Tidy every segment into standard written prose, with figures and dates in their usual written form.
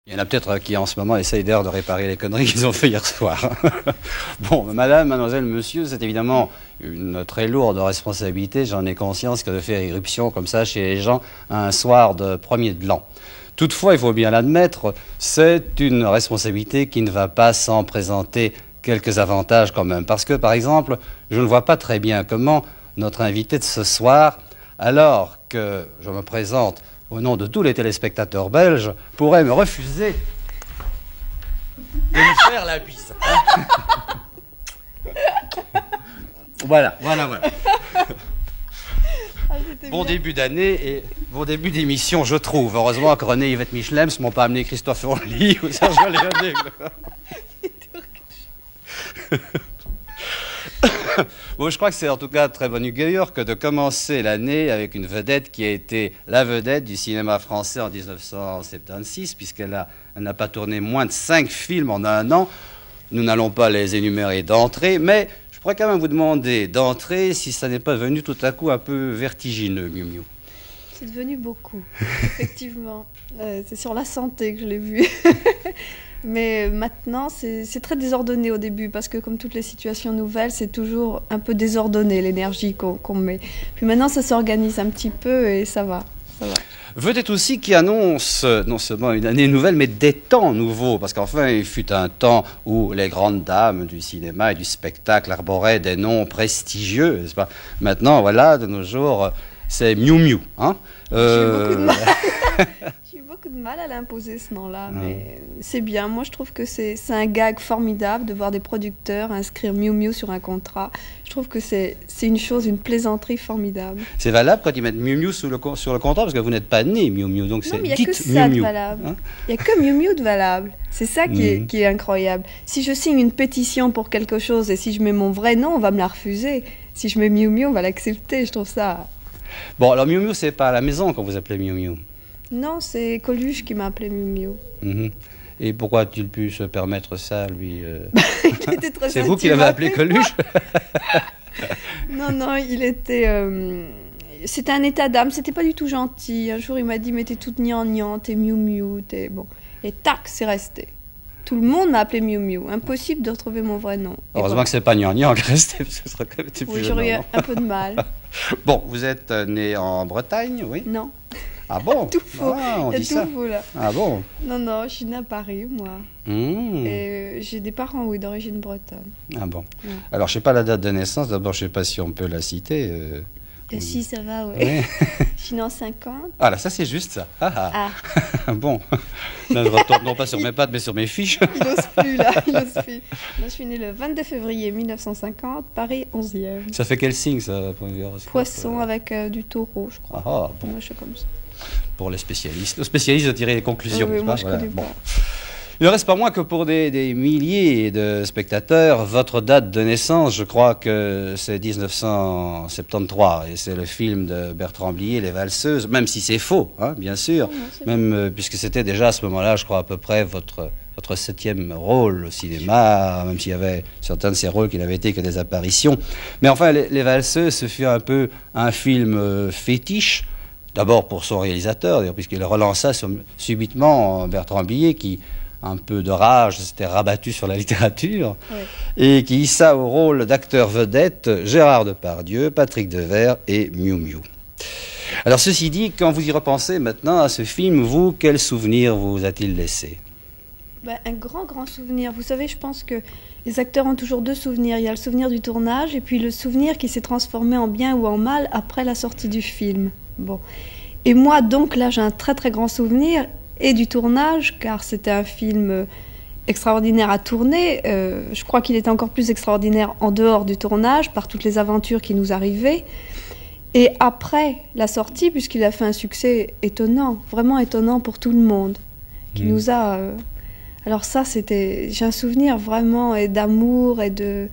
Il y en a peut-être qui en ce moment essayent d'ailleurs de réparer les conneries qu'ils ont fait hier soir. Bon, madame, mademoiselle, monsieur, c'est évidemment une très lourde responsabilité, j'en ai conscience, que de faire irruption comme ça chez les gens un soir de 1er de l'an. Toutefois, il faut bien l'admettre, c'est une responsabilité qui ne va pas sans présenter quelques avantages quand même. Parce que, par exemple, je ne vois pas très bien comment notre invité de ce soir, alors que je me présente au nom de tous les téléspectateurs belges, pourrait me refuser de lui faire la bise. Voilà. Bon début d'année et bon début d'émission, je trouve. Heureusement que René Yvette Michelems m'ont pas amené Christophe Only ou Serge Léonet. Bon, je crois que c'est en tout cas très bonne augure que de commencer l'année avec une vedette qui a été la vedette du cinéma français en 1976, puisqu'elle n'a pas tourné moins de 5 films en un an. Nous n'allons pas les énumérer d'entrée, mais je pourrais quand même vous demander d'entrée si ça n'est pas devenu tout à coup un peu vertigineux, Miu Miu. C'est devenu beaucoup, effectivement. C'est sur la santé que je l'ai vu. Mais maintenant, c'est très désordonné au début, parce que comme toutes les situations nouvelles, c'est toujours un peu désordonné, l'énergie qu'on met. Puis maintenant, ça s'organise un petit peu et ça va. Vedette aussi qui annonce non seulement une année nouvelle, mais des temps nouveaux. Parce qu'enfin, il fut un temps où les grandes dames du cinéma et du spectacle arboraient des noms prestigieux, n'est-ce pas? Maintenant, voilà, de nos jours, c'est Miu Miu. Hein J'ai eu beaucoup de mal à l'imposer, ce nom-là, mais c'est bien. Moi, je trouve que c'est un gag formidable de voir des producteurs inscrire Miu Miu sur un contrat. Je trouve que c'est une plaisanterie formidable. C'est valable quand ils mettent Miu Miu sur le contrat, parce que vous n'êtes pas né Miu Miu, donc c'est dites Miu Miu. Il n'y a que Miu Miu de valable. C'est ça qui est incroyable. Si je signe une pétition pour quelque chose et si je mets mon vrai nom, on va me la refuser. Si je mets Miu Miu, on va l'accepter. Je trouve ça... Bon, alors Miu Miu, c'est pas à la maison qu'on vous appelez Miu Miu. Non, c'est Coluche qui m'a appelé Miu Miu. Et pourquoi a-t-il pu se permettre ça, lui C'est vous qui l'avez appelé Coluche? Non, il était... C'était un état d'âme, c'était pas du tout gentil. Un jour, il m'a dit, mais t'es toute gnangnante, t'es Miu Miu, t'es... Bon. Et tac, c'est resté. Tout le monde m'a appelé Miu Miu. Impossible de retrouver mon vrai nom. Heureusement que c'est pas gnangnan qui est resté, parce que ce serait quand même plus oui, j'aurais eu un peu de mal. Bon, vous êtes né en Bretagne, oui? Non. Ah bon? Tout faux. On dit ça. Faux, là. Ah bon? Non, je suis née à Paris, moi. Et j'ai des parents, oui, d'origine bretonne. Ah bon. Alors, je sais pas la date de naissance. D'abord, je sais pas si on peut la citer. Si, ça va, oui. Je suis née en 50. Ah là, ça c'est juste ça. Bon. Là, je retourne non pas sur mes pattes, mais sur mes fiches. Il n'ose plus, là. Moi, je suis née le 22 février 1950, Paris 11e. Ça fait quel signe, ça? Poisson avec du taureau, je crois. Ah, bon. Moi, je suis comme ça. Pour les spécialistes. Les spécialistes de tirer les conclusions. Oui, moi, je connais pas. Il ne reste pas moins que pour des milliers de spectateurs, votre date de naissance, je crois que c'est 1973, et c'est le film de Bertrand Blier, Les Valseuses, même si c'est faux, hein, bien sûr, puisque c'était déjà à ce moment-là, je crois, à peu près votre 7e rôle au cinéma, même s'il y avait certains de ces rôles qui n'avaient été que des apparitions. Mais enfin, Les Valseuses, ce fut un peu un film fétiche, d'abord pour son réalisateur, puisqu'il relança subitement Bertrand Blier, qui... un peu de rage, s'était rabattu sur la littérature, et qui hissa au rôle d'acteur vedette Gérard Depardieu, Patrick Devers et Miu Miu. Alors ceci dit, quand vous y repensez maintenant à ce film, vous, quel souvenir vous a-t-il laissé? Un grand souvenir. Vous savez, je pense que les acteurs ont toujours deux souvenirs. Il y a le souvenir du tournage et puis le souvenir qui s'est transformé en bien ou en mal après la sortie du film. Bon. Et moi, donc, là, j'ai un très très grand souvenir et du tournage, car c'était un film extraordinaire à tourner. Je crois qu'il était encore plus extraordinaire en dehors du tournage, par toutes les aventures qui nous arrivaient. Et après la sortie, puisqu'il a fait un succès étonnant, vraiment étonnant pour tout le monde, qui nous a... Alors ça, j'ai un souvenir vraiment d'amour et de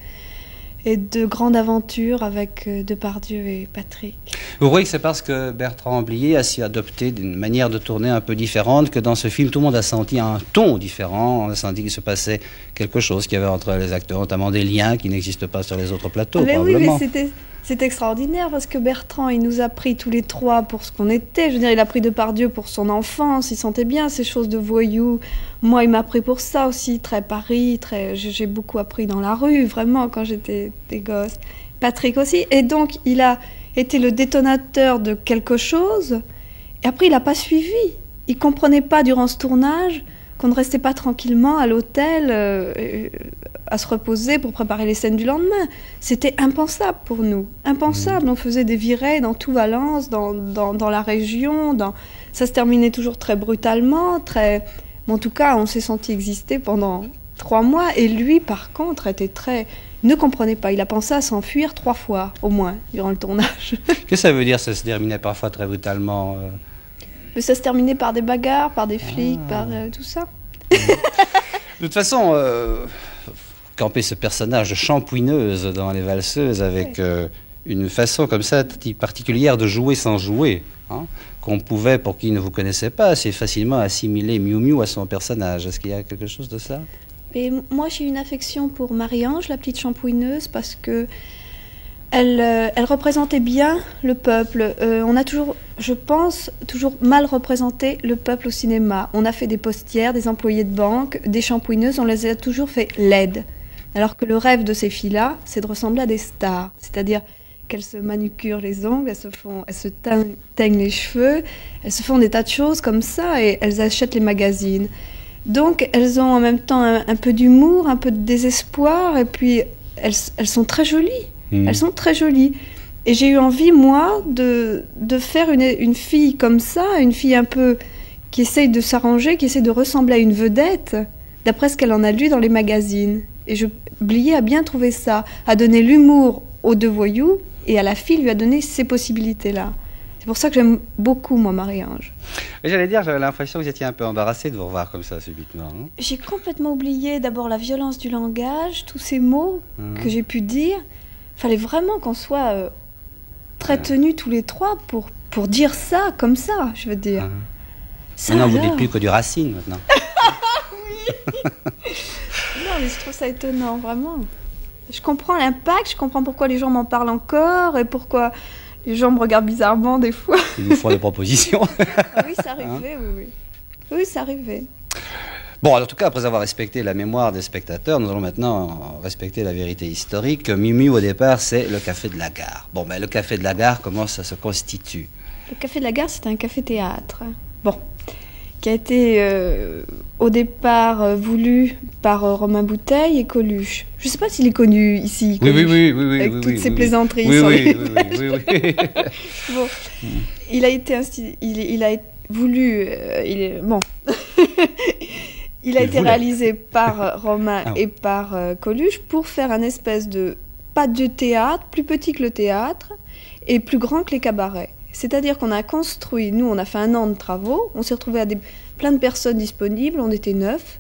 grandes aventures avec Depardieu et Patrick. Vous croyez que c'est parce que Bertrand Blier a su adopter une manière de tourner un peu différente que dans ce film, tout le monde a senti un ton différent, on a senti qu'il se passait quelque chose qu'il y avait entre les acteurs, notamment des liens qui n'existent pas sur les autres plateaux, mais probablement. Oui, mais C'est extraordinaire parce que Bertrand, il nous a pris tous les trois pour ce qu'on était. Je veux dire, il a pris Depardieu pour son enfance, il sentait bien ces choses de voyou. Moi, il m'a pris pour ça aussi, très Paris, j'ai beaucoup appris dans la rue, vraiment, quand j'étais des gosses. Patrick aussi. Et donc, il a été le détonateur de quelque chose. Et après, il n'a pas suivi. Il ne comprenait pas durant ce tournage qu'on ne restait pas tranquillement à l'hôtel à se reposer pour préparer les scènes du lendemain. C'était impensable pour nous. Impensable. On faisait des virées dans tout Valence, dans la région. Ça se terminait toujours très brutalement. En tout cas, on s'est senti exister pendant 3 mois. Et lui, par contre, ne comprenait pas. Il a pensé à s'enfuir 3 fois, au moins, durant le tournage. Qu'est-ce que ça veut dire, ça se terminait parfois très brutalement Mais ça se terminait par des bagarres, par des flics, par tout ça. De toute façon, camper ce personnage de champouineuse dans Les Valseuses avec une façon comme ça particulière de jouer sans jouer, hein, qu'on pouvait, pour qui ne vous connaissait pas, assez facilement assimiler Miou Miou à son personnage. Est-ce qu'il y a quelque chose de ça? Et moi, j'ai une affection pour Marie-Ange, la petite champouineuse, parce que elle représentait bien le peuple. On a toujours, je pense, toujours mal représenté le peuple au cinéma. On a fait des postières, des employés de banque, des champouineuses, on les a toujours fait laides. Alors que le rêve de ces filles-là, c'est de ressembler à des stars. C'est-à-dire qu'elles se manucurent les ongles, elles se teignent les cheveux, elles se font des tas de choses comme ça et elles achètent les magazines. Donc elles ont en même temps un peu d'humour, un peu de désespoir, et puis elles sont très jolies. Elles sont très jolies. Et j'ai eu envie, moi, de faire une fille comme ça, une fille un peu qui essaye de s'arranger, qui essaye de ressembler à une vedette, d'après ce qu'elle en a lu dans les magazines. Et Blier a bien trouvé ça, a donné l'humour aux 2 voyous, et à la fille lui a donné ces possibilités-là. C'est pour ça que j'aime beaucoup, moi, Marie-Ange. J'allais dire, j'avais l'impression que vous étiez un peu embarrassée de vous revoir comme ça, subitement. Hein. J'ai complètement oublié d'abord la violence du langage, tous ces mots que j'ai pu dire. Il fallait vraiment qu'on soit très tenus tous les 3 pour dire ça, comme ça, je veux dire. Ça, maintenant, vous ne dites plus que du Racine, maintenant. Oui. Non, mais je trouve ça étonnant, vraiment. Je comprends l'impact, je comprends pourquoi les gens m'en parlent encore et pourquoi les gens me regardent bizarrement des fois. Ils vous font des propositions. Ah oui, ça arrivait, oui. Oui, ça arrivait. Bon, en tout cas, après avoir respecté la mémoire des spectateurs, nous allons maintenant respecter la vérité historique. Miou Miou, au départ, c'est le Café de la Gare. Bon, mais le Café de la Gare, comment ça se constitue? Le Café de la Gare, c'est un café-théâtre. Bon, qui a été au départ voulu par Romain Bouteille et Coluche. Je ne sais pas s'il est connu ici, Coluche, oui, avec toutes ces plaisanteries. Oui. Bon, il a été voulu... bon... Il a été réalisé par Romain et par Coluche pour faire un espèce de pas de théâtre, plus petit que le théâtre et plus grand que les cabarets. C'est-à-dire qu'on a construit, nous on a fait 1 an de travaux, on s'est retrouvé à plein de personnes disponibles, on était 9.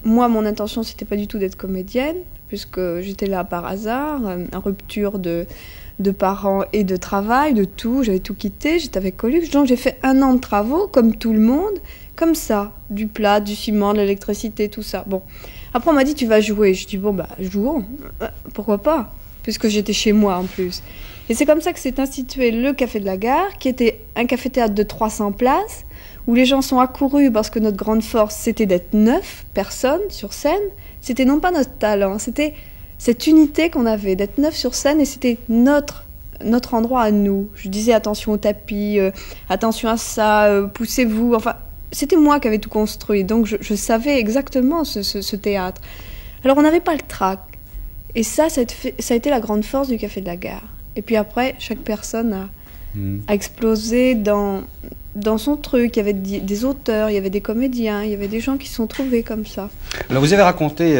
Moi mon intention c'était pas du tout d'être comédienne, puisque j'étais là par hasard, en rupture de parents et de travail, de tout, j'avais tout quitté, j'étais avec Coluche, donc j'ai fait 1 an de travaux comme tout le monde. Comme ça, du plâtre, du ciment, de l'électricité, tout ça. Bon. Après, on m'a dit, tu vas jouer. Je dis, bon, bah, jouons. Pourquoi pas? Puisque j'étais chez moi, en plus. Et c'est comme ça que s'est institué le Café de la Gare, qui était un café-théâtre de 300 places, où les gens sont accourus parce que notre grande force, c'était d'être 9 personnes sur scène. C'était non pas notre talent, c'était cette unité qu'on avait, d'être 9 sur scène, et c'était notre endroit à nous. Je disais, attention au tapis, attention à ça, poussez-vous, enfin... C'était moi qui avais tout construit, donc je savais exactement ce théâtre. Alors on n'avait pas le trac. Et ça a été la grande force du Café de la Gare. Et puis après, chaque personne a explosé dans son truc. Il y avait des auteurs, il y avait des comédiens, il y avait des gens qui se sont trouvés comme ça. Alors vous avez raconté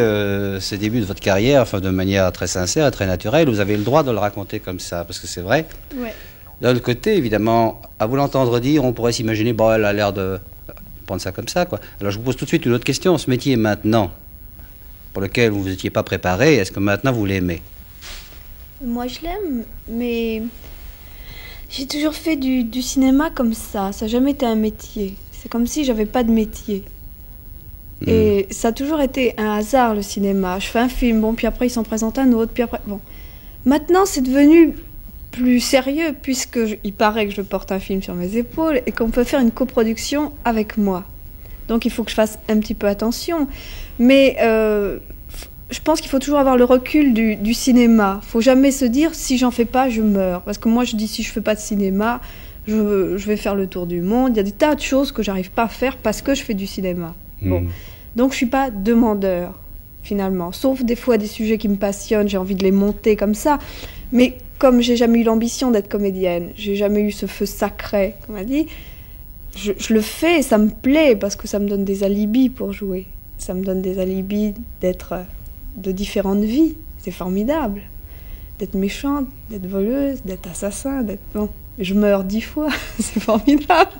ces débuts de votre carrière, enfin de manière très sincère, très naturelle. Vous avez le droit de le raconter comme ça, parce que c'est vrai. Ouais. D'un autre côté, évidemment, à vous l'entendre dire, on pourrait s'imaginer, bon, elle a l'air de... prendre ça comme ça, quoi. Alors je vous pose tout de suite une autre question. Ce métier maintenant, pour lequel vous n'étiez pas préparé, est-ce que maintenant vous l'aimez? Moi je l'aime, mais j'ai toujours fait du cinéma comme ça. Ça n'a jamais été un métier. C'est comme si j'avais pas de métier. Et ça a toujours été un hasard, le cinéma. Je fais un film, bon, puis après il s'en présente un autre, puis après... Bon. Maintenant c'est devenu plus sérieux, il paraît que je porte un film sur mes épaules et qu'on peut faire une coproduction avec moi. Donc il faut que je fasse un petit peu attention. Mais je pense qu'il faut toujours avoir le recul du cinéma. Il ne faut jamais se dire, si j'en fais pas, je meurs. Parce que moi, je dis, si je ne fais pas de cinéma, je vais faire le tour du monde. Il y a des tas de choses que je n'arrive pas à faire parce que je fais du cinéma. Bon. Donc je ne suis pas demandeur, finalement. Sauf des fois des sujets qui me passionnent, j'ai envie de les monter comme ça. Mais comme j'ai jamais eu l'ambition d'être comédienne, j'ai jamais eu ce feu sacré, comme on dit, je le fais et ça me plaît parce que ça me donne des alibis pour jouer. Ça me donne des alibis d'être de différentes vies. C'est formidable. D'être méchante, d'être voleuse, d'être assassin, d'être... Bon, je meurs 10 fois, c'est formidable.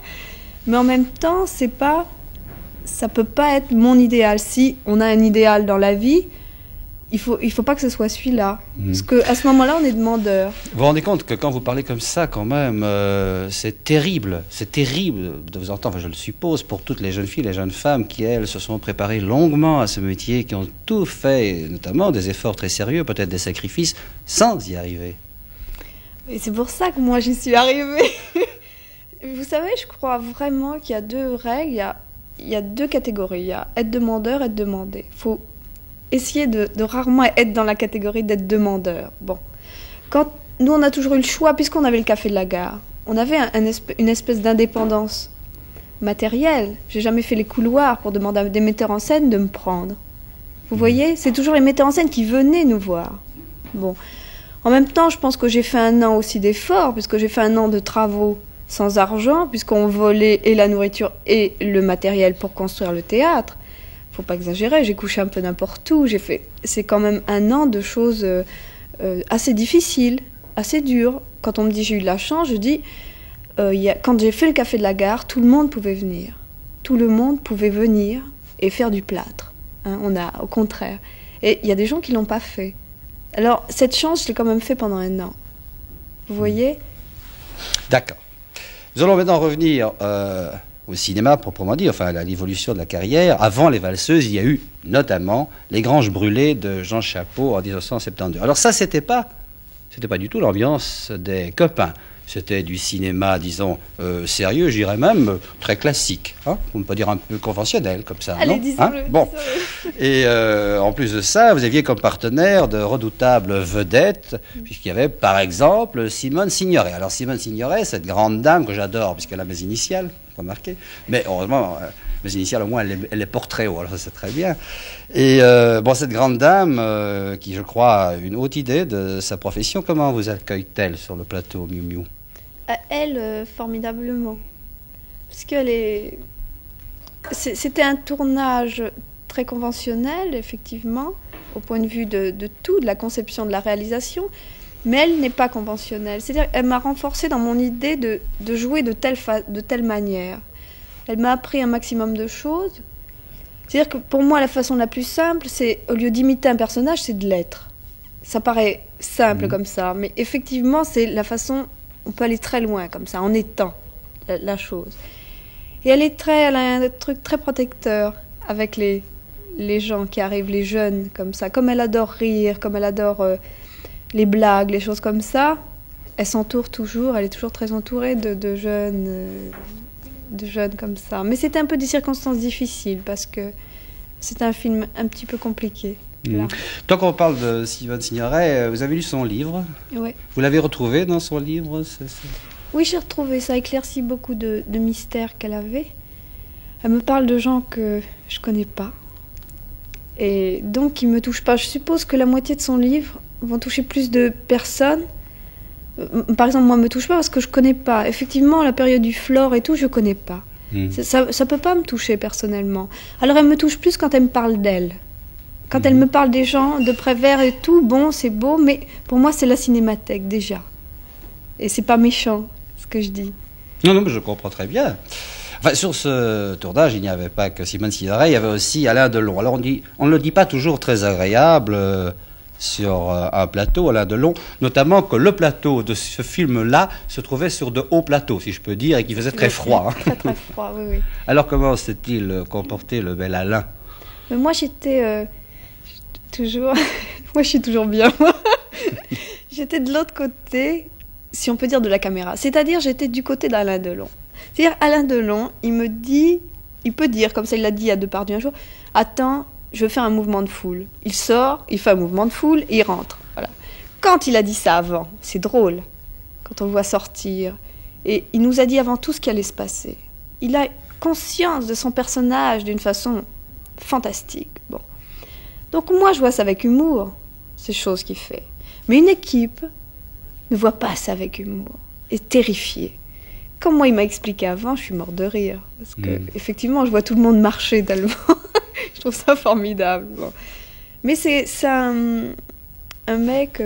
Mais en même temps, ça peut pas être mon idéal. Si on a un idéal dans la vie, il faut pas que ce soit celui-là. Parce qu'à ce moment-là, on est demandeur. Vous vous rendez compte que quand vous parlez comme ça, quand même, c'est terrible de vous entendre, enfin, je le suppose, pour toutes les jeunes filles, les jeunes femmes qui, elles, se sont préparées longuement à ce métier, qui ont tout fait, notamment des efforts très sérieux, peut-être des sacrifices, sans y arriver. Et c'est pour ça que moi, j'y suis arrivée. Vous savez, je crois vraiment qu'il y a deux règles, il y a deux catégories. Il y a être demandeur, être demandé. Il faut essayer de rarement être dans la catégorie d'être demandeur. Bon. Quand nous, on a toujours eu le choix, puisqu'on avait le café de la gare, on avait une espèce d'indépendance matérielle. J'ai jamais fait les couloirs pour demander à des metteurs en scène de me prendre. Vous voyez, c'est toujours les metteurs en scène qui venaient nous voir. Bon. En même temps, je pense que j'ai fait 1 an aussi d'efforts, puisque j'ai fait 1 an de travaux sans argent, puisqu'on volait et la nourriture et le matériel pour construire le théâtre. Faut pas exagérer, j'ai couché un peu n'importe où. C'est quand même 1 an de choses assez difficiles, assez dures. Quand on me dit j'ai eu de la chance, je dis quand j'ai fait le café de la gare, tout le monde pouvait venir. Tout le monde pouvait venir et faire du plâtre. Hein, au contraire. Et il y a des gens qui l'ont pas fait. Alors cette chance, je l'ai quand même fait pendant 1 an. Vous voyez ? D'accord. Nous allons maintenant revenir au cinéma, proprement dit, enfin à l'évolution de la carrière. Avant les valseuses, il y a eu notamment Les Granges brûlées de Jean Chapot en 1972. Alors ça, c'était pas du tout l'ambiance des copains. C'était du cinéma, disons, sérieux, je dirais même très classique, hein, pour ne pas dire un peu conventionnel, comme ça. Allez, non disons-le. Hein bon. Et en plus de ça, vous aviez comme partenaire de redoutables vedettes, puisqu'il y avait, par exemple, Simone Signoret. Alors, Simone Signoret, cette grande dame que j'adore, puisqu'elle a mes initiales, remarquez. Mais heureusement, mes initiales, au moins, elle les porte très haut, alors ça, c'est très bien. Et bon, cette grande dame, qui, je crois, a une haute idée de sa profession, comment vous accueille-t-elle sur le plateau, Miu Miu ? Elle, formidablement. Parce c'était un tournage très conventionnel, effectivement, au point de vue de tout, de la conception, de la réalisation, mais elle n'est pas conventionnelle. C'est-à-dire qu'elle m'a renforcée dans mon idée de jouer de telle manière. Elle m'a appris un maximum de choses. C'est-à-dire que pour moi, la façon la plus simple, c'est, au lieu d'imiter un personnage, c'est de l'être. Ça paraît simple comme ça, mais effectivement, c'est la façon... On peut aller très loin comme ça, en étant la chose. Et elle a un truc très protecteur avec les gens qui arrivent, les jeunes, comme ça. Comme elle adore rire, comme elle adore les blagues, les choses comme ça, elle s'entoure toujours, elle est toujours très entourée de jeunes comme ça. Mais c'était un peu des circonstances difficiles, parce que c'est un film un petit peu compliqué. Tant qu'on parle de Simone Signoret, vous avez lu son livre ? Oui. Vous l'avez retrouvé dans son livre ? Oui, j'ai retrouvé. Ça éclaircit beaucoup de mystères qu'elle avait. Elle me parle de gens que je connais pas. Et donc, qui me touchent pas. Je suppose que la moitié de son livre vont toucher plus de personnes. Par exemple, moi, me touche pas parce que je connais pas. Effectivement, la période du Flore et tout, je connais pas. Ça peut pas me toucher personnellement. Alors, elle me touche plus quand elle me parle d'elle. Quand elle me parle des gens de Prévert et tout, bon, c'est beau, mais pour moi, c'est la cinémathèque, déjà. Et c'est pas méchant, ce que je dis. Non, mais je comprends très bien. Enfin, sur ce tournage, il n'y avait pas que Simone Signoret, il y avait aussi Alain Delon. Alors, on ne le dit pas toujours très agréable sur un plateau, Alain Delon, notamment que le plateau de ce film-là se trouvait sur de hauts plateaux, si je peux dire, et qu'il faisait très froid. Très, très froid, oui. Alors, comment s'est-il comporté, le bel Alain ? Mais moi, j'étais... toujours... moi, je suis toujours bien. J'étais de l'autre côté. si on peut dire, de la caméra. C'est-à-dire, j'étais du côté d'Alain Delon. C'est-à-dire, Alain Delon, il peut dire, comme ça il l'a dit à Depardieu un jour, « Attends, je veux faire un mouvement de foule. » Il sort, il fait un mouvement de foule et il rentre. Voilà. Quand il a dit ça avant, c'est drôle, quand on le voit sortir. Et il nous a dit avant tout ce qui allait se passer. Il a conscience de son personnage d'une façon fantastique. Bon. Donc moi, je vois ça avec humour, ces choses qu'il fait. Mais une équipe ne voit pas ça avec humour, est terrifiée. Comme moi, il m'a expliqué avant, je suis mort de rire. Parce que, effectivement, je vois tout le monde marcher tellement. Je trouve ça formidable. Bon. Mais c'est un mec,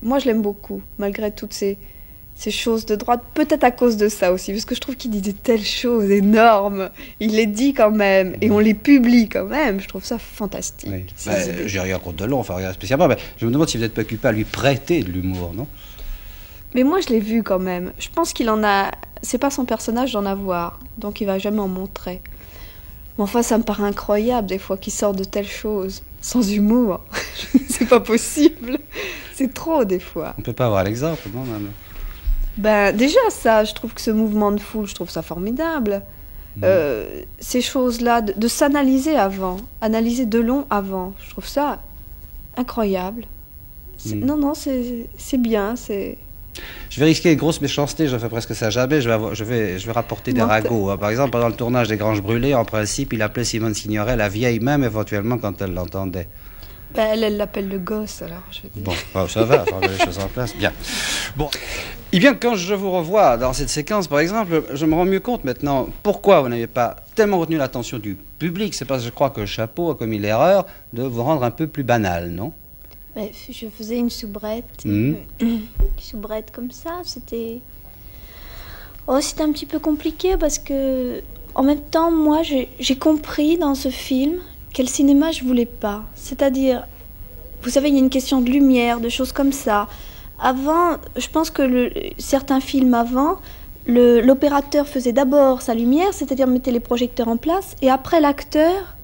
moi je l'aime beaucoup, malgré toutes ces choses de droite. Peut-être à cause de ça aussi, parce que je trouve qu'il dit de telles choses énormes. Il les dit quand même, et on les publie quand même. Je trouve ça fantastique. Oui. J'ai rien contre Delon, enfin rien spécialement, mais je me demande si vous n'êtes pas occupé à lui prêter de l'humour, non? Mais moi, je l'ai vu quand même. Je pense qu'il en a... C'est pas son personnage d'en avoir, donc il va jamais en montrer. Mais enfin, ça me paraît incroyable, des fois, qu'il sort de telles choses, sans humour. C'est pas possible. C'est trop, des fois. On peut pas avoir l'exemple, non, même. Ben, déjà, ça, je trouve que ce mouvement de foule, je trouve ça formidable. Ces choses-là, de s'analyser avant, analyser Delon avant, je trouve ça incroyable. Non, c'est bien, c'est... Je vais risquer une grosse méchanceté, je fais presque ça jamais, je vais rapporter des ragots. Par exemple, pendant le tournage des Granges Brûlées, en principe, il appelait Simone Signoret la vieille même, éventuellement, quand elle l'entendait. Ben, elle l'appelle le gosse, alors, je veux dire. Bon, ça va, on met les choses en place. Bien. Bon. Et bien, quand je vous revois dans cette séquence, par exemple, je me rends mieux compte maintenant pourquoi vous n'avez pas tellement retenu l'attention du public. C'est parce que je crois que Chapeau a commis l'erreur de vous rendre un peu plus banal, non? Je faisais une soubrette. Une soubrette comme ça, c'était... Oh, c'était un petit peu compliqué parce que, en même temps, moi, j'ai compris dans ce film quel cinéma je voulais pas. C'est-à-dire, vous savez, il y a une question de lumière, de choses comme ça. Avant, je pense que certains films avant, l'opérateur faisait d'abord sa lumière, c'est-à-dire mettait les projecteurs en place, et après l'acteur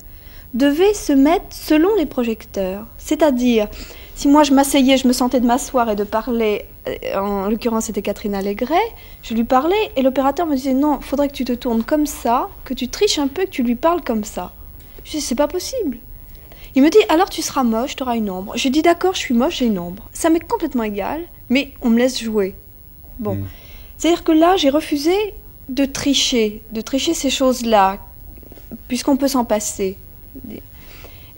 devait se mettre selon les projecteurs. C'est-à-dire, si moi je m'asseyais, je me sentais de m'asseoir et de parler, en l'occurrence c'était Catherine Allégret, je lui parlais et l'opérateur me disait non, il faudrait que tu te tournes comme ça, que tu triches un peu, que tu lui parles comme ça. Je dis c'est pas possible. Il me dit alors tu seras moche, tu auras une ombre. Je dis d'accord, je suis moche, j'ai une ombre. Ça m'est complètement égal, mais on me laisse jouer. Bon, c'est-à-dire que là j'ai refusé de tricher ces choses-là, puisqu'on peut s'en passer.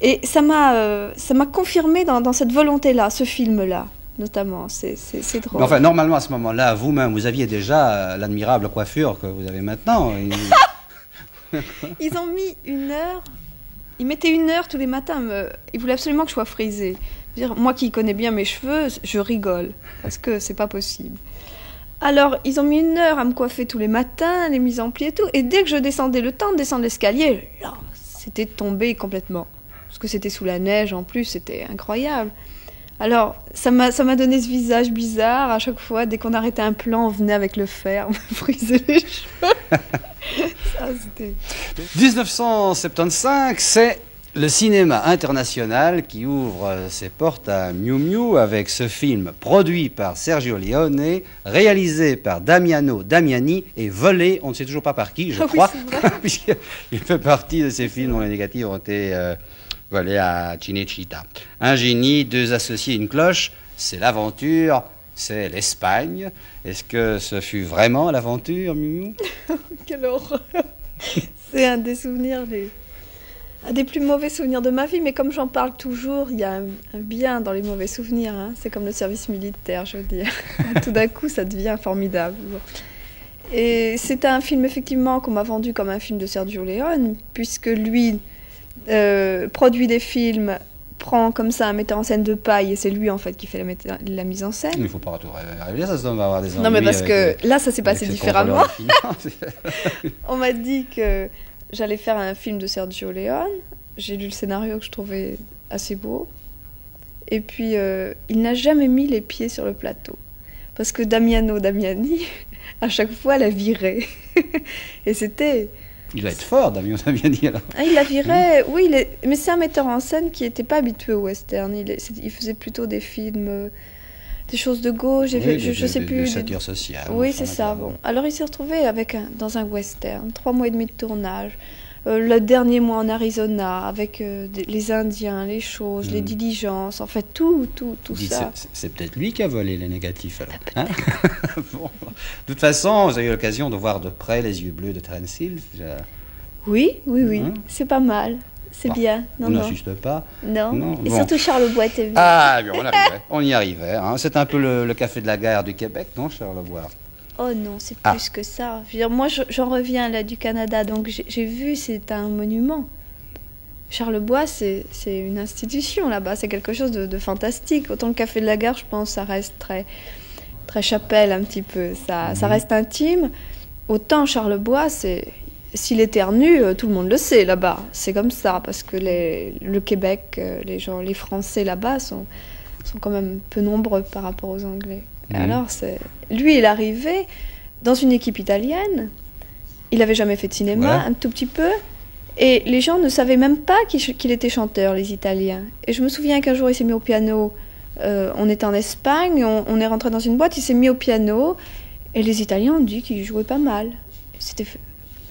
Et ça m'a confirmé dans cette volonté-là, ce film-là, notamment. C'est drôle. Mais enfin, normalement, à ce moment-là, vous-même, vous aviez déjà l'admirable coiffure que vous avez maintenant. Ils ont mis 1 heure. Ils mettaient 1 heure tous les matins. Ils voulaient absolument que je sois frisée. Moi qui connais bien mes cheveux, je rigole, parce que c'est pas possible. Alors, ils ont mis 1 heure à me coiffer tous les matins, les mises en pli et tout. Et dès que je descendais, le temps de descendre l'escalier, là, c'était tombé complètement. Parce que c'était sous la neige en plus, c'était incroyable. Alors, ça m'a donné ce visage bizarre. À chaque fois, dès qu'on arrêtait un plan, on venait avec le fer, on me frisait les cheveux. Ça, c'était... 1975, c'est le cinéma international qui ouvre ses portes à Miu Miu avec ce film produit par Sergio Leone, réalisé par Damiano Damiani et volé, on ne sait toujours pas par qui, je crois, puisqu'il fait partie de ces films dont les négatifs ont été volés à Cinecittà. Un génie, 2 associés, une cloche, c'est l'aventure, c'est l'Espagne. Est-ce que ce fut vraiment l'aventure, Miu Miu? Quelle horreur! C'est un des souvenirs, un des plus mauvais souvenirs de ma vie, mais comme j'en parle toujours, il y a un bien dans les mauvais souvenirs. Hein. C'est comme le service militaire, je veux dire. Tout d'un coup, ça devient formidable. Et c'est un film, effectivement, qu'on m'a vendu comme un film de Sergio Leone, puisque lui produit des films, prend comme ça un metteur en scène de paille, et c'est lui, en fait, qui fait la mise en scène. Il ne faut pas tout révéler, ça va avoir des ennuis. Non, mais parce que là, ça s'est passé différemment. On m'a dit que j'allais faire un film de Sergio Leone. J'ai lu le scénario que je trouvais assez beau. Et puis, il n'a jamais mis les pieds sur le plateau. Parce que Damiano Damiani, à chaque fois, l'a viré. Et c'était... Il va être fort, Damiano Damiani, alors. Ah, il la virait, oui. Mais c'est un metteur en scène qui n'était pas habitué au western. Il faisait plutôt des films des choses de gauche, Oui, je sais plus. De satire sociale. Oui, enfin, c'est ça. d'accord. Bon. Alors il s'est retrouvé dans un western, 3 mois et demi de tournage. Le dernier mois en Arizona, avec les Indiens, les choses, les diligences, en fait tout Dites, ça. c'est peut-être lui qui a volé les négatifs, alors. Hein. Bon. De toute façon, vous avez eu l'occasion de voir de près les yeux bleus de Terence Hill. Oui, Hein? c'est pas mal. C'est Bon, bien. on n'insiste pas. Non. Non, Et bon. surtout Charlebois était bien. Ah, bien, on y arrivait. Hein. C'est un peu le café de la gare du Québec, non, Charlevoix? Oh non, c'est plus que ça. Je veux dire, moi, j'en reviens là du Canada, donc j'ai vu, c'est un monument. Charlebois, c'est une institution là-bas, c'est quelque chose de fantastique. Autant le café de la gare, je pense, ça reste très, très chapelle un petit peu, ça reste intime. Autant Charlebois, s'il éternue, tout le monde le sait là-bas. C'est comme ça, parce que le Québec, les Français là-bas sont quand même peu nombreux par rapport aux Anglais. Alors, lui, il est arrivé dans une équipe italienne. Il n'avait jamais fait de cinéma, un tout petit peu. Et les gens ne savaient même pas qu'il était chanteur, les Italiens. Et je me souviens qu'un jour, il s'est mis au piano. On était en Espagne, on est rentré dans une boîte, il s'est mis au piano. Et les Italiens ont dit qu'il jouait pas mal.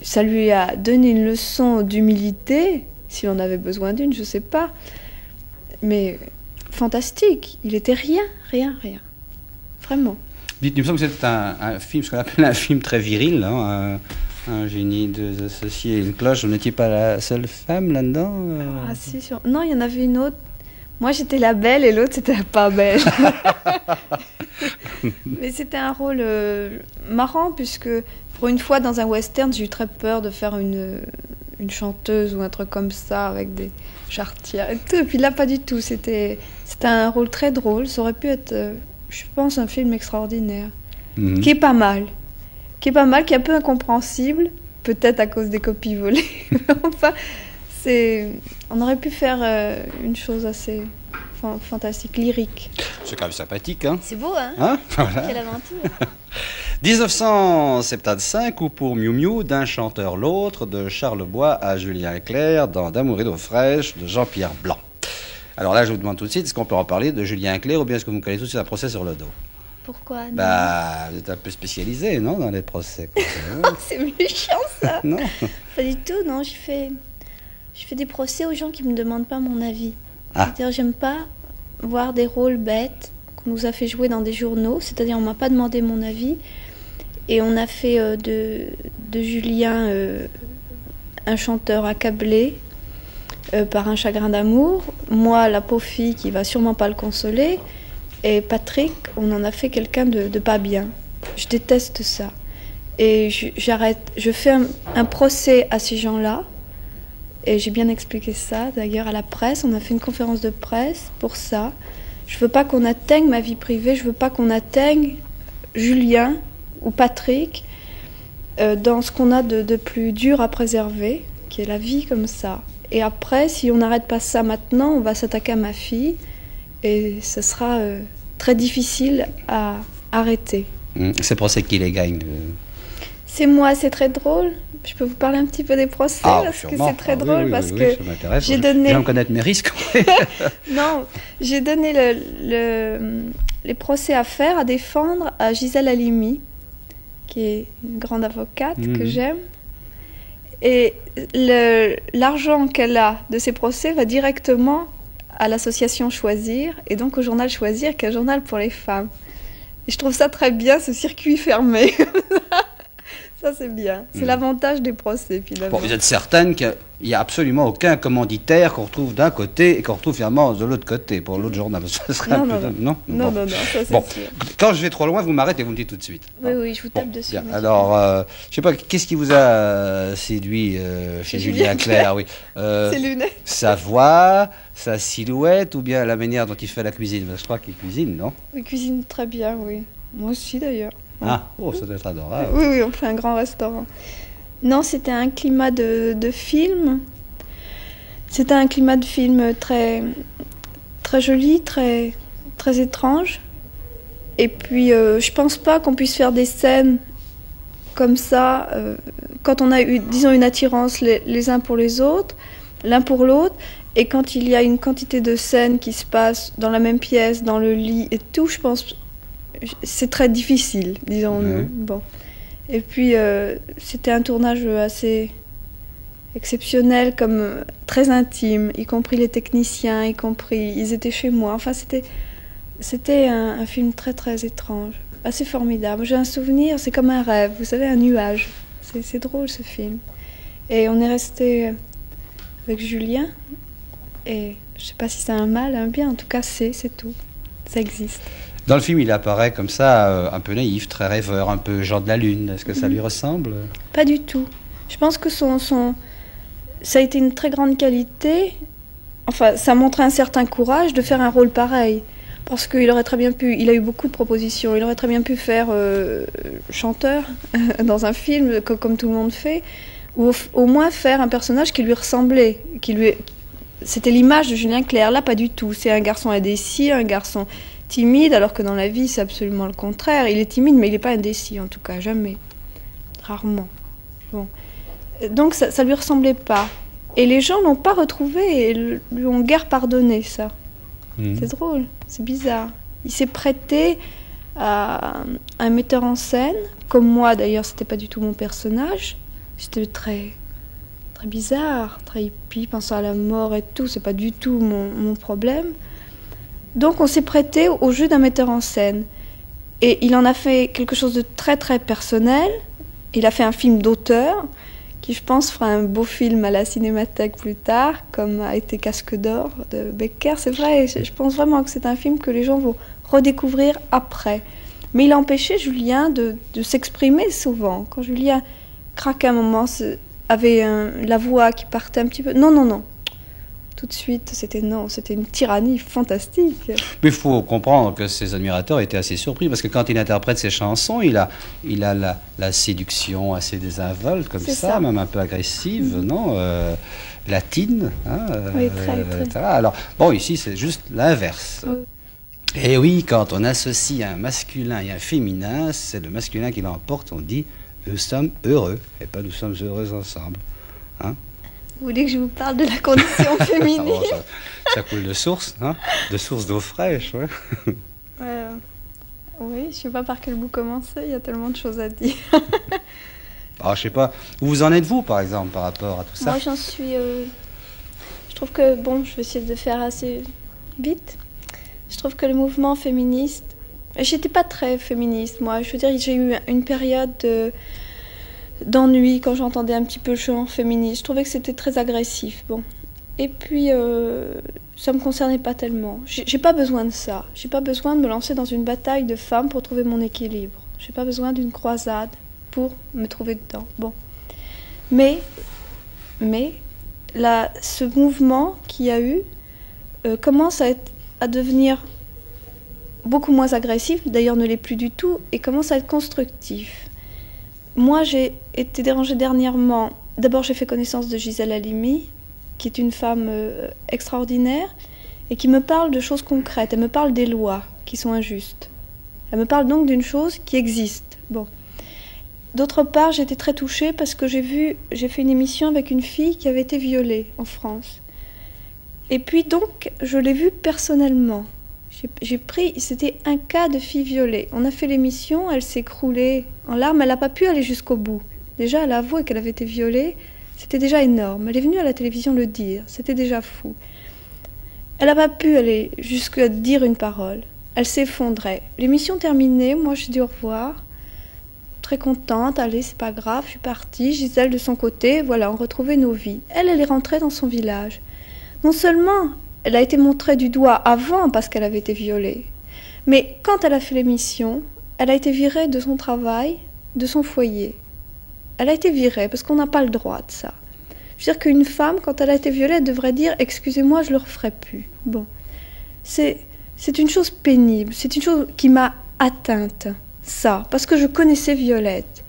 Ça lui a donné une leçon d'humilité, s'il en avait besoin d'une, je sais pas. Mais fantastique. Il était rien. Vraiment. Dites, il me semble que c'est un film, ce qu'on appelle un film très viril, hein, un génie, deux associés et une cloche. Vous n'étiez pas la seule femme là-dedans Ah si, non, il y en avait une autre. Moi, j'étais la belle et l'autre, c'était la pas belle. Mais c'était un rôle marrant, puisque pour une fois, dans un western, j'ai eu très peur de faire une chanteuse ou un truc comme ça, avec des charretières et tout. Et puis là, pas du tout. C'était un rôle très drôle. Ça aurait pu être, je pense, un film extraordinaire. Qui est pas mal. Qui est un peu incompréhensible, peut-être à cause des copies volées. Enfin, on aurait pu faire une chose assez fantastique, lyrique. C'est quand même sympathique, hein? C'est beau, hein, voilà. Quelle aventure. 1975, ou pour Miu Miu, d'un chanteur l'autre, de Charlebois à Julien Clerc, dans D'amour et d'eau fraîche, de Jean-Pierre Blanc. Alors là, je vous demande tout de suite, est-ce qu'on peut en parler de Julien Clerc, ou bien est-ce que vous connaissez tout de suite un procès sur le dos? Pourquoi non? Vous êtes un peu spécialisé, non, dans les procès? C'est méchant, ça. Non. Pas du tout, non. Je fais des procès aux gens qui me demandent pas mon avis. C'est-à-dire, j'aime pas voir des rôles bêtes qu'on nous a fait jouer dans des journaux. C'est-à-dire, on m'a pas demandé mon avis. Et on a fait de Julien un chanteur accablé par un chagrin d'amour. Moi, la pauvre fille qui va sûrement pas le consoler. Et Patrick, on en a fait quelqu'un de pas bien. Je déteste ça. Et j'arrête. Je fais un procès à ces gens-là. Et j'ai bien expliqué ça, d'ailleurs, à la presse. On a fait une conférence de presse pour ça. Je veux pas qu'on atteigne ma vie privée. Je veux pas qu'on atteigne Julien ou Patrick dans ce qu'on a de plus dur à préserver, qui est la vie comme ça. Et après, si on n'arrête pas ça maintenant, on va s'attaquer à ma fille. Et ce sera très difficile à arrêter. Ces procès qui les gagnent C'est moi, c'est très drôle. Je peux vous parler un petit peu des procès parce sûrement. que c'est très drôle parce oui, que ça m'intéresse. j'ai donné. J'aime connaître mes risques. Non, j'ai donné les procès à faire, à défendre à Gisèle Halimi, qui est une grande avocate que j'aime. Et l'argent qu'elle a de ces procès va directement à l'association Choisir, et donc au journal Choisir, qui est un journal pour les femmes. Et je trouve ça très bien, ce circuit fermé. Ça, c'est bien. C'est l'avantage des procès, finalement. Bon, vous êtes certaine qu'il n'y a absolument aucun commanditaire qu'on retrouve d'un côté et qu'on retrouve finalement de l'autre côté, pour l'autre journal. Ça serait non, ça c'est bon. sûr. Quand je vais trop loin, vous m'arrêtez et vous me dites tout de suite. Oui, je vous tape dessus. Bien. Alors, je sais pas, qu'est-ce qui vous a séduit chez Julien Clerc? Oui. Ses lunettes. Sa voix, sa silhouette, ou bien la manière dont il fait la cuisine? Je crois qu'il cuisine, non? Il cuisine très bien, oui. Moi aussi, d'ailleurs. Ça doit être adorable. Oui, on fait un grand restaurant. Non, c'était un climat de film. C'était un climat de film très, très joli, très, très étrange. Et puis, je pense pas qu'on puisse faire des scènes comme ça quand on a eu, disons, une attirance les uns pour les autres, l'un pour l'autre. Et quand il y a une quantité de scènes qui se passent dans la même pièce, dans le lit et tout, je pense c'est très difficile, disons-nous. Bon. Et puis, c'était un tournage assez exceptionnel, comme très intime, y compris les techniciens, ils étaient chez moi. Enfin, c'était un film très, très étrange, assez formidable. J'ai un souvenir, c'est comme un rêve, vous savez, un nuage. C'est drôle, ce film. Et on est resté avec Julien, et je ne sais pas si c'est un mal, un bien, en tout cas, c'est tout. Ça existe. Dans le film, il apparaît comme ça, un peu naïf, très rêveur, un peu Jean de la Lune. Est-ce que ça lui ressemble? Pas du tout. Je pense que ça a été une très grande qualité. Enfin, ça montrait un certain courage de faire un rôle pareil. Parce qu'il aurait très bien pu, il a eu beaucoup de propositions, il aurait très bien pu faire chanteur dans un film, comme tout le monde fait, ou au moins faire un personnage qui lui ressemblait. C'était l'image de Julien Clerc. Là, pas du tout. C'est un garçon indécis, un garçon timide, alors que dans la vie, c'est absolument le contraire. Il est timide, mais il n'est pas indécis, en tout cas, jamais. Rarement. Bon. Donc, ça lui ressemblait pas. Et les gens l'ont pas retrouvé et lui ont guère pardonné, ça. C'est drôle, c'est bizarre. Il s'est prêté à un metteur en scène, comme moi, d'ailleurs, c'était pas du tout mon personnage. C'était très, très bizarre, très hippie, pensant à la mort et tout, c'est pas du tout mon problème. Donc on s'est prêté au jeu d'un metteur en scène. Et il en a fait quelque chose de très très personnel. Il a fait un film d'auteur, qui je pense fera un beau film à la Cinémathèque plus tard, comme a été Casque d'or de Becker. C'est vrai, je pense vraiment que c'est un film que les gens vont redécouvrir après. Mais il a empêché Julien de s'exprimer souvent. Quand Julien craquait un moment, avait la voix qui partait un petit peu. Non. Tout de suite, c'était une tyrannie fantastique. Mais il faut comprendre que ses admirateurs étaient assez surpris, parce que quand il interprète ses chansons, il a la séduction assez désinvolte, comme ça, même un peu agressive, non latine. Hein, oui, très. Alors, bon, ici, c'est juste l'inverse. Oui. Et oui, quand on associe un masculin et un féminin, c'est le masculin qui l'emporte, on dit « nous sommes heureux », et pas « nous sommes heureux ensemble hein. ». Vous voulez que je vous parle de la condition féminine? Bon, ça coule de source, hein, de source d'eau fraîche. Ouais. Oui, je ne sais pas par quel bout commencer, il y a tellement de choses à dire. Je ne sais pas, où vous en êtes-vous, par exemple, par rapport à tout ça? Moi, j'en suis... Je trouve que, je vais essayer de faire assez vite. Je trouve que le mouvement féministe... J'étais pas très féministe, moi. Je veux dire, j'ai eu une période... d'ennui quand j'entendais un petit peu le chant féministe. Je trouvais que c'était très agressif. Bon. Et puis, ça me concernait pas tellement. J'ai pas besoin de ça. J'ai pas besoin de me lancer dans une bataille de femmes pour trouver mon équilibre. J'ai pas besoin d'une croisade pour me trouver dedans. Bon. Mais ce mouvement qu'il y a eu commence à devenir beaucoup moins agressif, d'ailleurs ne l'est plus du tout, et commence à être constructif. Moi, j'ai été dérangée dernièrement. D'abord, j'ai fait connaissance de Gisèle Halimi, qui est une femme extraordinaire et qui me parle de choses concrètes. Elle me parle des lois qui sont injustes. Elle me parle donc d'une chose qui existe. Bon. D'autre part, j'ai été très touchée parce que j'ai fait une émission avec une fille qui avait été violée en France. Et puis donc, je l'ai vue personnellement. C'était un cas de fille violée. On a fait l'émission, elle s'est écroulée en larmes, elle n'a pas pu aller jusqu'au bout. Déjà, elle a avoué qu'elle avait été violée, c'était déjà énorme. Elle est venue à la télévision le dire, c'était déjà fou. Elle n'a pas pu aller jusqu'à dire une parole. Elle s'effondrait. L'émission terminée, moi j'ai dit au revoir, très contente, allez, c'est pas grave, je suis partie. Gisèle de son côté, voilà, on retrouvait nos vies. Elle est rentrée dans son village. Non seulement elle a été montrée du doigt avant parce qu'elle avait été violée. Mais quand elle a fait l'émission, elle a été virée de son travail, de son foyer. Elle a été virée parce qu'on n'a pas le droit de ça. Je veux dire qu'une femme, quand elle a été violée, elle devrait dire « excusez-moi, je ne le referai plus ». Bon, c'est une chose pénible, c'est une chose qui m'a atteinte, ça, parce que je connaissais Violette.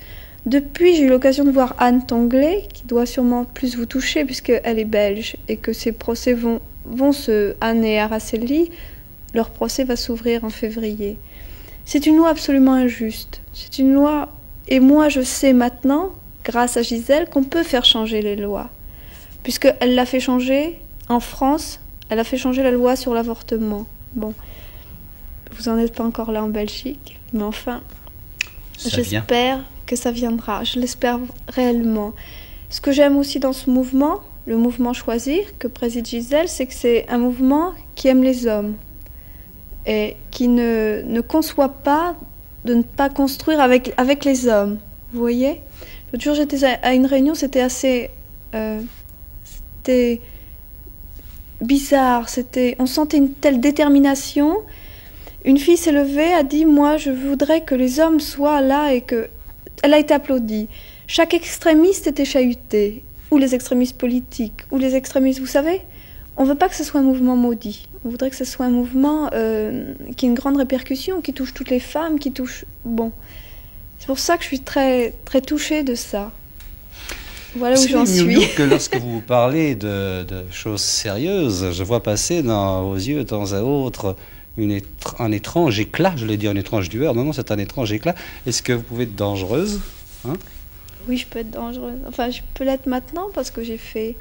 Depuis, j'ai eu l'occasion de voir Anne Tonglé, qui doit sûrement plus vous toucher puisqu'elle est belge et que ses procès vont Anne et Araceli, leur procès va s'ouvrir en février. C'est une loi absolument injuste. C'est une loi, et moi je sais maintenant, grâce à Gisèle, qu'on peut faire changer les lois. Puisqu'elle l'a fait changer en France, elle a fait changer la loi sur l'avortement. Bon. vous n'en êtes pas encore là en Belgique, mais enfin, Ça vient. j'espère que ça viendra. Je l'espère réellement. Ce que j'aime aussi dans ce mouvement, le mouvement Choisir, que préside Gisèle, c'est que c'est un mouvement qui aime les hommes et qui ne conçoit pas de ne pas construire avec les hommes. Vous voyez ? L'autre jour, j'étais à une réunion, c'était assez... c'était bizarre, on sentait une telle détermination. Une fille s'est levée, a dit « Moi, je voudrais que les hommes soient là et que... » Elle a été applaudie. Chaque extrémiste était chahuté, ou les extrémistes politiques, ou les extrémistes, vous savez. On ne veut pas que ce soit un mouvement maudit. On voudrait que ce soit un mouvement qui ait une grande répercussion, qui touche toutes les femmes, qui touche... Bon, c'est pour ça que je suis très, très touchée de ça. Voilà où j'en suis. Que lorsque vous parlez de choses sérieuses, je vois passer dans vos yeux de temps à autre un étrange éclat, je l'ai dit, un étrange lueur. Non, c'est un étrange éclat. Est-ce que vous pouvez être dangereuse, hein? Oui, je peux être dangereuse. Enfin, je peux l'être maintenant parce que j'ai fait...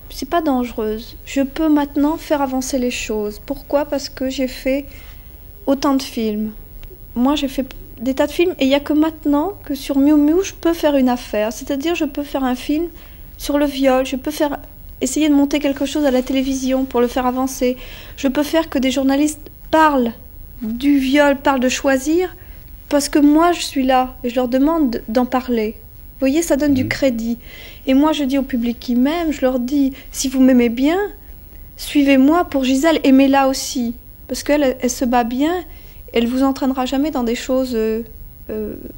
C'est pas dangereuse. Je peux maintenant faire avancer les choses. Pourquoi ? Parce que j'ai fait autant de films. Moi, j'ai fait des tas de films et il n'y a que maintenant que sur Miu Miu, je peux faire une affaire. C'est-à-dire, je peux faire un film sur le viol. Je peux essayer de monter quelque chose à la télévision pour le faire avancer. Je peux faire que des journalistes parlent du viol, parlent de Choisir, parce que moi, je suis là et je leur demande d'en parler. Vous voyez, ça donne du crédit. Et moi, je dis au public qui m'aime, je leur dis, si vous m'aimez bien, suivez-moi pour Gisèle, aimez-la aussi. Parce qu'elle elle se bat bien, elle ne vous entraînera jamais dans des choses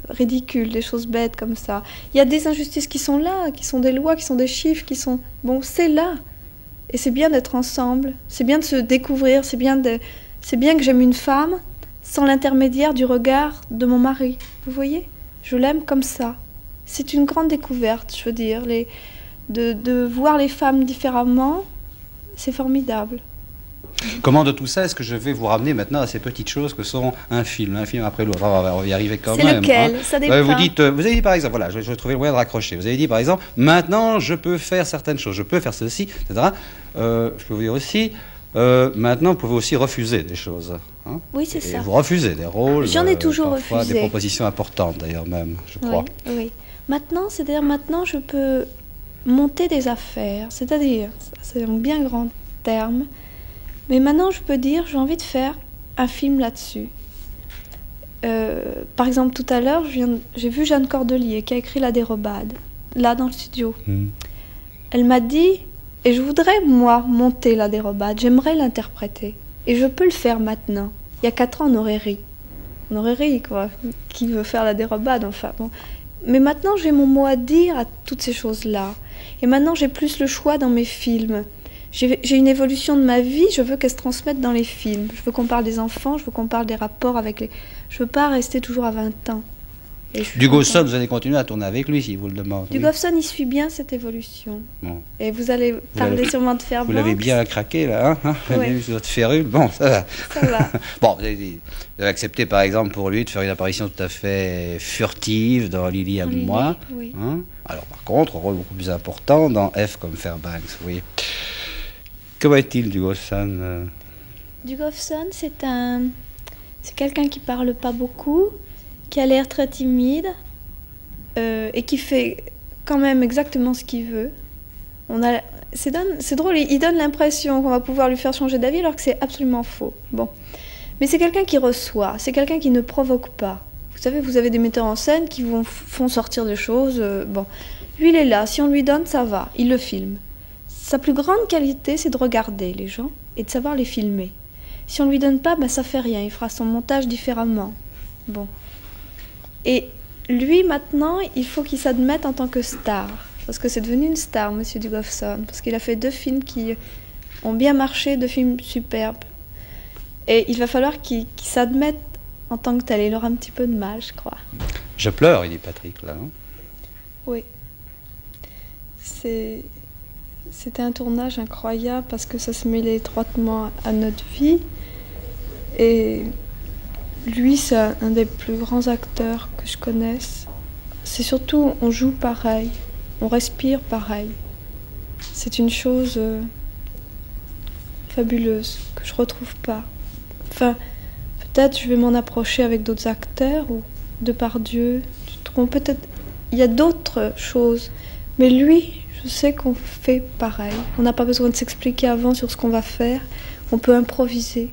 ridicules, des choses bêtes comme ça. Il y a des injustices qui sont là, qui sont des lois, qui sont des chiffres, qui sont... Bon, c'est là. Et c'est bien d'être ensemble, c'est bien de se découvrir, c'est bien que j'aime une femme sans l'intermédiaire du regard de mon mari. Vous voyez ? Je l'aime comme ça. C'est une grande découverte, je veux dire. De voir les femmes différemment, c'est formidable. Comment de tout ça est-ce que je vais vous ramener maintenant à ces petites choses que sont un film après l'autre? On va y arriver quand même. C'est lequel? Hein. Ça dépend. Vous avez dit par exemple, voilà, je vais trouver le moyen de raccrocher. Vous avez dit par exemple, maintenant je peux faire certaines choses, je peux faire ceci, etc. Je peux vous dire aussi, maintenant vous pouvez aussi refuser des choses. Hein, oui, c'est ça. Vous refusez des rôles. J'en ai toujours parfois refusé. Des propositions importantes d'ailleurs même, je crois. Oui, oui. Maintenant, c'est-à-dire maintenant je peux monter des affaires, c'est-à-dire, c'est un bien grand terme, mais maintenant je peux dire j'ai envie de faire un film là-dessus. Par exemple, tout à l'heure, j'ai vu Jeanne Cordelier qui a écrit La Dérobade, là dans le studio. Elle m'a dit, et je voudrais moi monter La Dérobade, j'aimerais l'interpréter, et je peux le faire maintenant. Il y a 4 ans, on aurait ri. On aurait ri, quoi. Qui veut faire La Dérobade, enfin bon. Mais maintenant, j'ai mon mot à dire à toutes ces choses-là. Et maintenant, j'ai plus le choix dans mes films. J'ai une évolution de ma vie, je veux qu'elle se transmette dans les films. Je veux qu'on parle des enfants, je veux qu'on parle des rapports avec les... Je veux pas rester toujours à 20 ans. Dugosson, vous allez continuer à tourner avec lui si vous le demandez. Dugosson, il suit bien cette évolution. Bon. Et vous allez parler sûrement de Fairbanks. Vous l'avez bien craqué là, hein, Vous avez vu votre férule. Bon, ça va. Ça va. Bon, vous avez accepté par exemple pour lui de faire une apparition tout à fait furtive dans Lily à moi. Oui. Hein. Alors par contre, un rôle beaucoup plus important dans F comme Fairbanks, vous voyez. Comment est-il, Dugosson Dugosson, c'est quelqu'un qui parle pas beaucoup, qui a l'air très timide et qui fait quand même exactement ce qu'il veut. C'est drôle, il donne l'impression qu'on va pouvoir lui faire changer d'avis alors que c'est absolument faux. Bon. Mais c'est quelqu'un qui reçoit, c'est quelqu'un qui ne provoque pas. Vous savez, vous avez des metteurs en scène qui font sortir des choses. Bon. Lui, il est là, si on lui donne, ça va, il le filme. Sa plus grande qualité, c'est de regarder les gens et de savoir les filmer. Si on ne lui donne pas, ben, ça fait rien, il fera son montage différemment. Bon. Et lui, maintenant, il faut qu'il s'admette en tant que star. Parce que c'est devenu une star, Monsieur Dugosson. Parce qu'il a fait 2 films qui ont bien marché, 2 films superbes. Et il va falloir qu'il s'admette en tant que tel. Il aura un petit peu de mal, je crois. Je pleure, il dit Patrick, là. Hein. Oui. C'était un tournage incroyable parce que ça se mêlait étroitement à notre vie. Et lui, c'est un des plus grands acteurs que je connaisse. C'est surtout, on joue pareil, on respire pareil. C'est une chose fabuleuse que je retrouve pas. Enfin, peut-être je vais m'en approcher avec d'autres acteurs, ou Depardieu, Dutronc, peut-être il y a d'autres choses. Mais lui, je sais qu'on fait pareil. On n'a pas besoin de s'expliquer avant sur ce qu'on va faire. On peut improviser.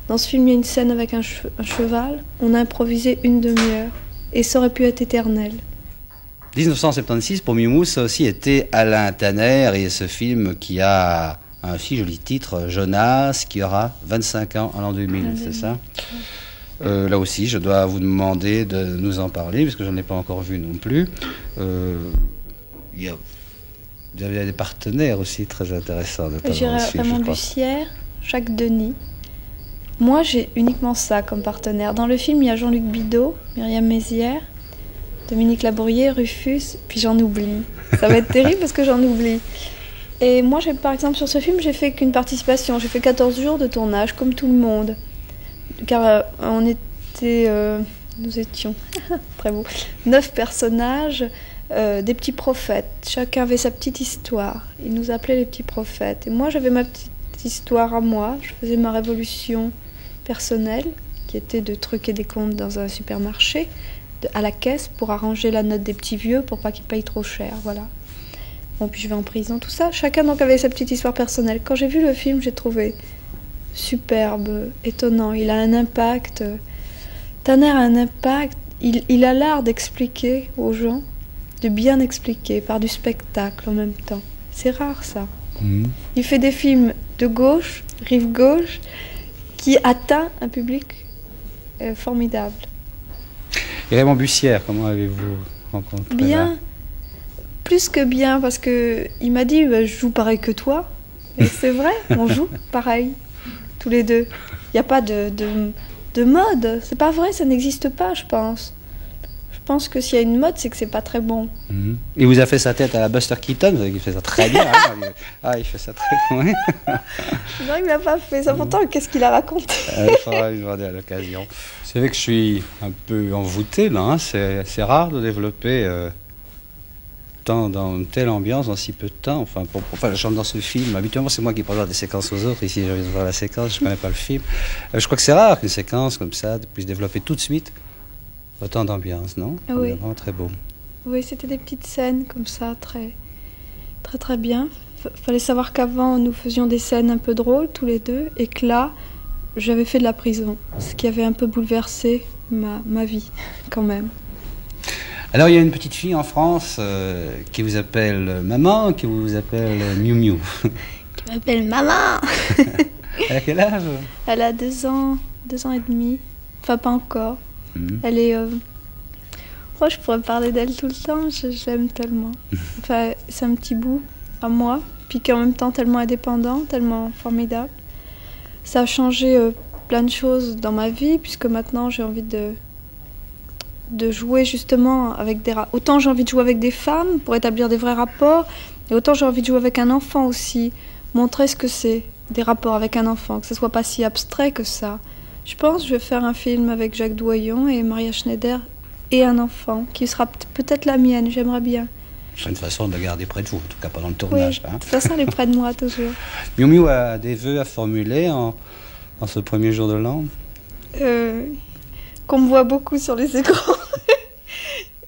Dans ce film, il y a une scène avec un cheval. On a improvisé une demi-heure. Et ça aurait pu être éternel. 1976, pour Miu Miu, ça aussi était Alain Tanner et ce film qui a un si joli titre, Jonas, qui aura 25 ans en l'an 2000, c'est ça? Là aussi, je dois vous demander de nous en parler, parce que je ne l'ai pas encore vu non plus. Vous avez des partenaires aussi très intéressants. J'irai Raymond Bussière, Jacques Denis. Moi, j'ai uniquement ça comme partenaire. Dans le film, il y a Jean-Luc Bidault, Myriam Mézières, Dominique Labourier, Rufus, puis j'en oublie. Ça va être terrible parce que j'en oublie. Et moi, par exemple, sur ce film, j'ai fait qu'une participation. J'ai fait 14 jours de tournage, comme tout le monde. Car nous étions, très beau, 9 personnages, des petits prophètes. Chacun avait sa petite histoire. Ils nous appelaient les petits prophètes. Et moi, j'avais ma petite histoire à moi. Je faisais ma révolution personnelle, qui était de truquer des comptes dans un supermarché, à la caisse, pour arranger la note des petits vieux, pour pas qu'ils payent trop cher, voilà. Bon, puis je vais en prison, tout ça. Chacun donc avait sa petite histoire personnelle. Quand j'ai vu le film, j'ai trouvé superbe, étonnant. Il a un impact. Tanner a un impact. Il a l'art d'expliquer aux gens, de bien expliquer, par du spectacle en même temps. C'est rare, ça. Il fait des films de gauche, rive gauche, qui atteint un public formidable. Et Raymond Bussière, comment avez-vous rencontré? Bien, plus que bien, parce que il m'a dit je joue pareil que toi. Et c'est vrai, on joue pareil, tous les deux. Il n'y a pas de mode, c'est pas vrai, ça n'existe pas, je pense. Je pense que s'il y a une mode, c'est que c'est pas très bon. Il vous a fait sa tête à la Buster Keaton, il fait ça très bien. Hein. Il fait ça très bien. Non, il ne l'a pas fait. Ça, pourtant, qu'est-ce qu'il a raconté? Il faudra lui demander à l'occasion. C'est vrai que je suis un peu envoûté là. Hein. C'est rare de développer tant dans une telle ambiance en si peu de temps. Enfin, je chante dans ce film. Habituellement, c'est moi qui présente des séquences aux autres. Ici, je viens de voir la séquence, je ne connais pas le film. Je crois que c'est rare qu'une séquence comme ça puisse développer tout de suite autant d'ambiance, non? Oui. C'est vraiment très beau. Oui, c'était des petites scènes comme ça, très, très, très bien. Fallait savoir qu'avant, nous faisions des scènes un peu drôles, tous les deux, et que là, j'avais fait de la prison, ce qui avait un peu bouleversé ma vie, quand même. Alors, il y a une petite fille en France qui vous appelle maman, qui vous appelle Miu Miu. Qui m'appelle maman. Elle a quel âge? Elle a 2 ans et demi. Enfin, pas encore. Elle est... Moi, je pourrais parler d'elle tout le temps, je l'aime tellement. Enfin, c'est un petit bout à moi, puis qu'en même temps tellement indépendant, tellement formidable. Ça a changé plein de choses dans ma vie, puisque maintenant j'ai envie de jouer justement avec autant j'ai envie de jouer avec des femmes pour établir des vrais rapports, et autant j'ai envie de jouer avec un enfant aussi, montrer ce que c'est, des rapports avec un enfant, que ce soit pas si abstrait que ça. Je pense que je vais faire un film avec Jacques Doyon et Maria Schneider et un enfant, qui sera peut-être la mienne, j'aimerais bien. C'est une façon de la garder près de vous, en tout cas pendant le tournage. Oui, hein. De toute façon, elle est près de moi toujours. Miu Miu a des vœux à formuler en ce premier jour de l'an? Qu'on me voit beaucoup sur les écrans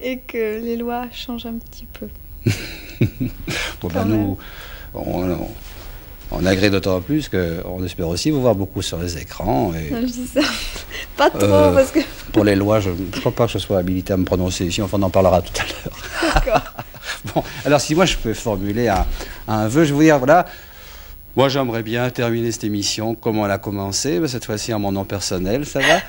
et que les lois changent un petit peu. Bon, ben nous, on agrée d'autant plus qu'on espère aussi vous voir beaucoup sur les écrans. Et, non, je dis ça. Pas trop, parce que... Pour les lois, je ne crois pas que je sois habilité à me prononcer ici, enfin on en parlera tout à l'heure. D'accord. Bon, alors si moi je peux formuler un vœu, je vais vous dire, voilà, moi j'aimerais bien terminer cette émission comme on l'a commencé, mais cette fois-ci en mon nom personnel, ça va?